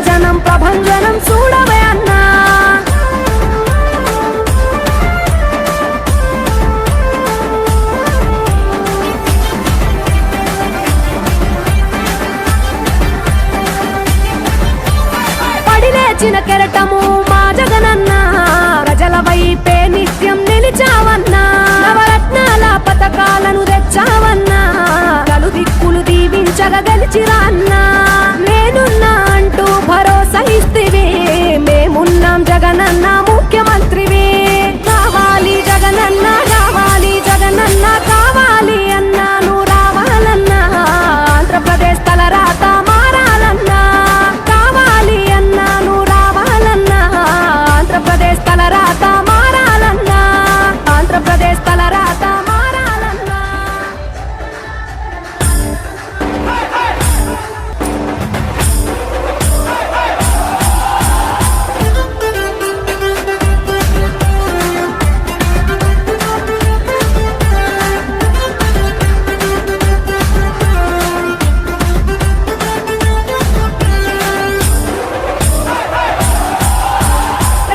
జనం ప్రభంజనం చూడవే అన్నా. పడిలేచిన కెరటము మా జగనన్న, ప్రజల వైపే నిత్యం నిలిచావన్నా. నవరత్నాల పథకాలను తెచ్చావన్నా, నలుదిక్కులు దీవించగా గెలిచిరా అన్నా. నేనున్నా అంటూ భరోసా ఇస్తివి, మేమున్నాం జగనన్న ముఖ్యమంత్రివి. కావాలి జగనన్న, కావాలి జగనన్న, కావాలి అన్నా నువ్వు రావాలన్నా. ఆంధ్రప్రదేశ్ తలరాత మారాలన్నా. కావాలి అన్నా నువ్వు రావాలన్నా. ఆంధ్రప్రదేశ్ తలరాత మారాలన్నా. ఆంధ్రప్రదేశ్ తలరాత మారాలన్నా.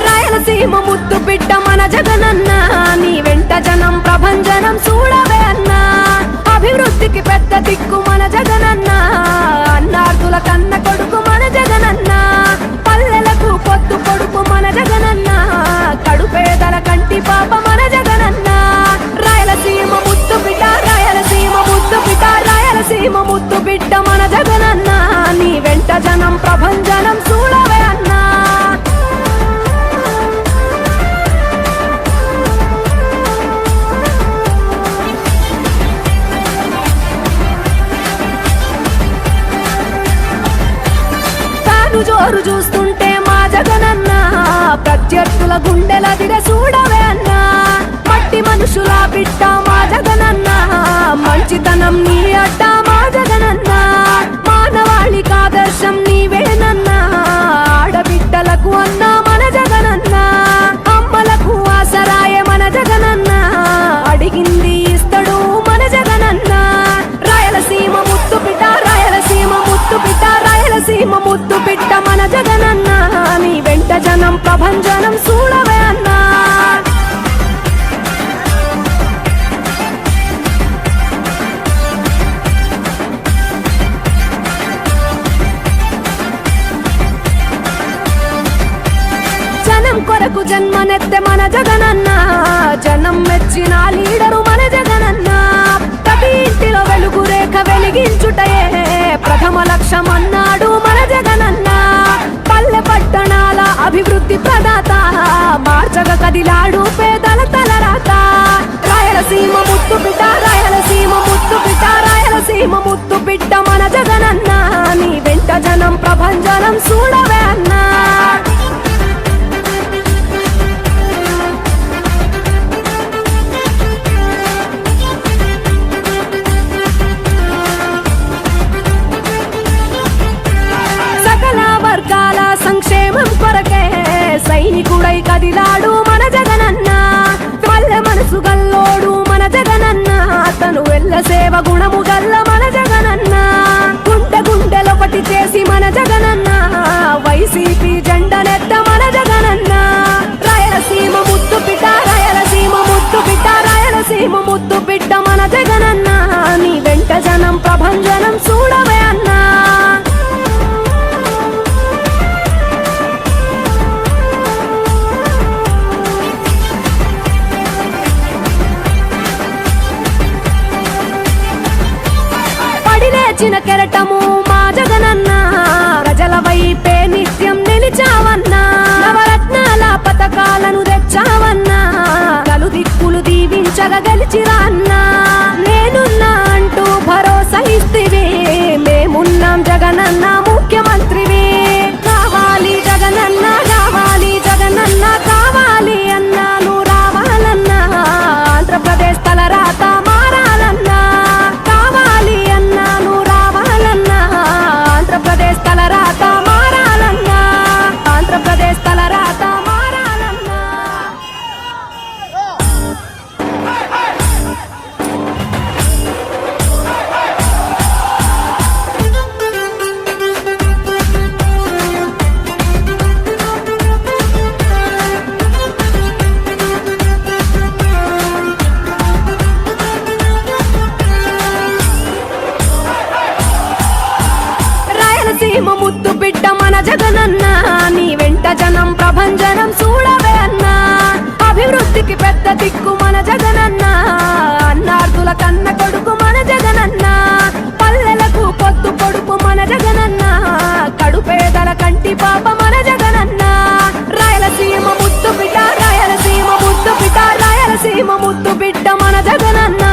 రాయలసీమ ముద్దు బిడ్డ మన జగనన్న, నీ వెంట జనం ప్రభంజనం చూడవే అన్నా. అభివృద్ధికి పెద్ద దిక్కు మన జగనన్న, అన్నార్థుల కన్న కొడుకు మన జగనన్న. పల్లెలకు పొద్దు పొడుపు మన జగనన్న, కడుపేదల కంటి పాప మన జగనన్న. రాయలసీమ ముద్దు బిడ్డ, రాయలసీమ ముద్దు బిడ్డ, రాయలసీమ ముద్దు బిడ్డ మన జగనన్న, నీ వెంట జనం ప్రభంజనం చూడవే అన్నా. జోరు చూస్తుంటే మా జగనన్న, ప్రత్యర్థుల గుండెల దిర చూడవే అన్నా. మట్టి మనుషుల బిడ్డ మా జగనన్న, మంచితనం నీ అడ్డ మా జగనన్న. మానవాళికి ఆదర్శం నీవేనన్నా, ఆడబిడ్డలకు అన్నా మన జగనన్న. అమ్మలకు ఆసరాయే మన జగనన్న, అడిగింది ఇస్తడు మన జగనన్న. రాయలసీమ ముద్దు బిడ్డ, రాయలసీమ ముద్దు బిడ్డ, రాయలసీమ ముద్దు బిడ్డ మన జగనన్న, నీ వెంట జనం ప్రభంజనం చూడవే అన్నా. జనం కొరకు జన్మనెత్తే మన జగనన్న, జనం మెచ్చిన లీడరు మన జగనన్న. ప్రతి ఇంటిలో వెలుగు రేఖ వెలిగించుటయే ప్రథమ లక్ష్యం అన్నాడు మన జగనన్న. పల్లె పట్టణాల అభివృద్ధి ప్రదాత, మార్చగ కదిలాడు పేదల తలరాత. రాయలసీమ ముద్దు బిడ్డ, రాయలసీమ ముద్దు బిడ్డ, రాయలసీమ ముద్దు బిడ్డ మన జగనన్న, నీ వెంట జనం ప్రభంజనం చూడవే అన్నా. వర్గాల సంక్షేమం కొరకే సైనికుడై కదిలాడు మన జగనన్న. పల్లె మనసు గల్లోడు మన జగనన్న, తను వెళ్ళ సేవ గుణము గల్ల మన జగనన్న. గుండె గుండెలొకటి చేసి మన జగనన్న, వైసీపీ జెండనెత్త మన జగనన్న. రాయలసీమ ముద్దు బిడ్డ, రాయలసీమ ముద్దు బిడ్డ, రాయలసీమ ముద్దు బిడ్డ మన జగనన్న, నీ వెంట జనం ప్రభంజనం చూడవే అన్నా. పడిలేచిన కెరటము మా జగనన్న, ప్రజల వైపే నిత్యం నిలిచావన్నా. నవరత్నాల పథకాలను తెచ్చావన్నా, నలుదిక్కులు దీవించగా గెలిచిరా అన్నా. నేనున్నా అంటూ భరోసా ఇస్తివి, మేమున్నాం జగనన్న ముఖ్యమంత్రివి. కావాలి జగనన్న, కావాలి జగనన్న, కావాలి అన్నా నువ్వు రావాలన్నా. ఆంధ్రప్రదేశ్ తలరాత మారాలన్నా. కావాలి అన్నా నువ్వు రావాలన్నా. ఆంధ్రప్రదేశ్ తలరాత మారాలన్నా. ఆంధ్రప్రదేశ్ తలరాత మారాలన్నా. బిడ్డ మన జగనన్న నీ వెంట జనం ప్రభంజనం చూడవే అన్నా అభివృద్ధికి పెద్ద దిక్కు మన జగనన్న అన్నార్థుల కన్న కొడుకు మన జగనన్న పల్లెలకు పొద్దు పొడుపు మన జగనన్న కడుపేదల కంటి పాప మన జగనన్న రాయలసీమ ముద్దు బిడ్డ రాయలసీమ ముద్దు బిడ్డ రాయలసీమ ముద్దు బిడ్డ మన జగనన్న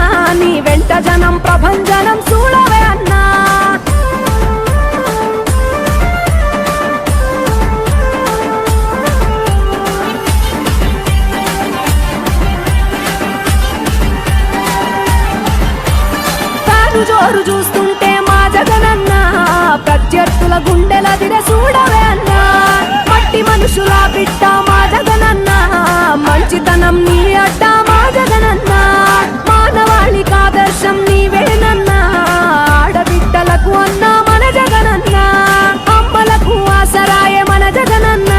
నీ వెంట జనం ప్రభంజనం చూడవే అన్నా జోరు చూస్తుంటే మా జగనన్న ప్రత్యర్థుల గుండెల దిర చూడవే అన్నా మట్టి మనుషుల బిడ్డ మా జగనన్న మంచితనం నీ అడ్డ మా జగనన్న మానవాళికి ఆదర్శం నీవేనన్నా ఆడబిడ్డలకు అన్న మన జగనన్న అమ్మలకు ఆసరాయే మన జగనన్న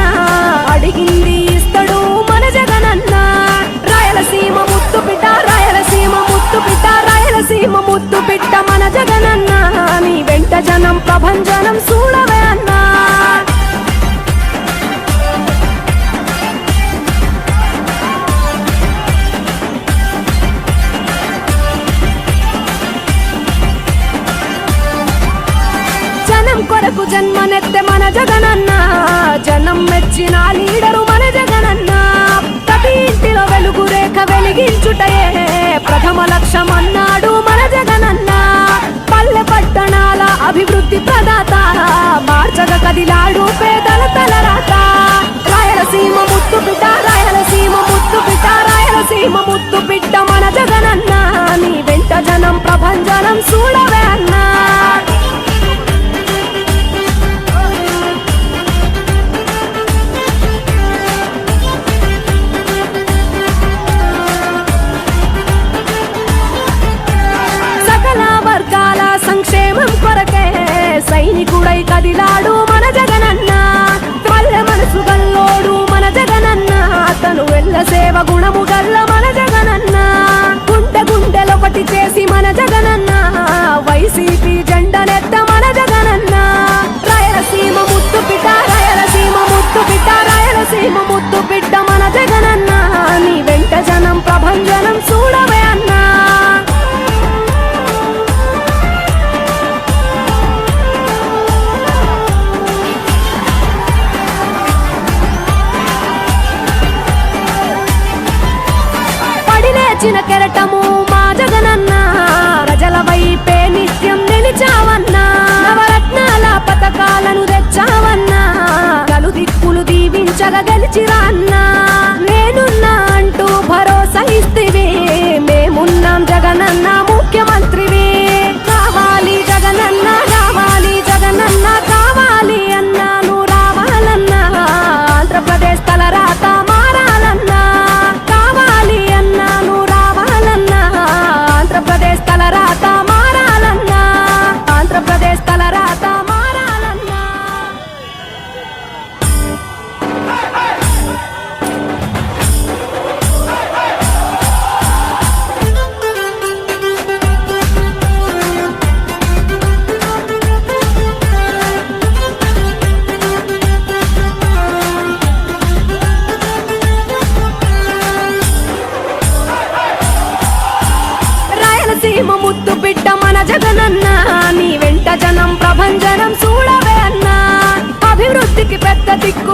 అడిగింది ఇస్తడు మన జగనన్న రాయలసీమ ముద్దు బిడ్డ రాయలసీమ ముద్దు బిడ్డ రాయలసీమ ముద్దు బిడ్డ మన జగనన్న నీ వెంట జనం ప్రభంజనం చూడవే అన్నా జనం కొరకు జన్మనెత్తే మన జగనన్న జనం మెచ్చిన లీడరు మన జగనన్న ప్రతి ఇంటిలో వెలుగు రేఖ వెలిగించుటయే ప్రథమ లక్ష్యం అన్నాడు మన జగనన్న పల్లె పట్టణాల అభివృద్ధి ప్రదాత మార్చగ కదిలాడు పేదల తలరాత రాయలసీమ ముద్దు బిడ్డ రాయలసీమ ముద్దు బిడ్డ రాయలసీమ ముద్దు బిడ్డ మన జగనన్న నీ వెంట జనం ప్రభంజనం చూడవే అన్నా సంక్షేమం కొరకే సైనికుడై కదిలాడు మన జగనన్న పల్లె మనసు గల్లోడు మన జగనన్న అతను వెళ్ళ సేవ గుణము గల్ల మన జగనన్న గుండె గుండెలొకటి చేసి మన జగనన్న వైసీపీ జెండనెత్త మన జగనన్న రాయలసీమ ముద్దు బిడ్డ రాయలసీమ ముద్దు బిడ్డ రాయలసీమ ముద్దు బిడ్డ మన జగనన్న నీ వెంట జనం ప్రభంజనం చూడవే అన్నా చిన్న కెరటము మా జగనన్న ప్రజల వైపే నిత్యం నిలిచావన్నా నవరత్నాల పథకాలను తెచ్చావన్నా కలు దిక్కులు దీవించగా గెలిచిరా అన్నా నేనున్నా అంటూ భరోసా ఇస్తివి మేమున్నాం జగనన్న ముఖ్యమంత్రివి కావాలి జగనన్న కావాలి జగనన్న కావాలి అన్నా నువ్వు రావాలన్నా ఆంధ్రప్రదేశ్ తలరాత మారాలన్నా కావాలి అన్నా నువ్వు రావాలన్నా ఆంధ్రప్రదేశ్ తలరాత మారాలన్నా ఆంధ్రప్రదేశ్ తలరాత మారాలన్నా రాయలసీమ ముద్దు బిడ్డ మన జగనన్న నీ వెంట జనం ప్రభంజనం చూడవే అన్నా అభివృద్ధికి పెద్ద దిక్కు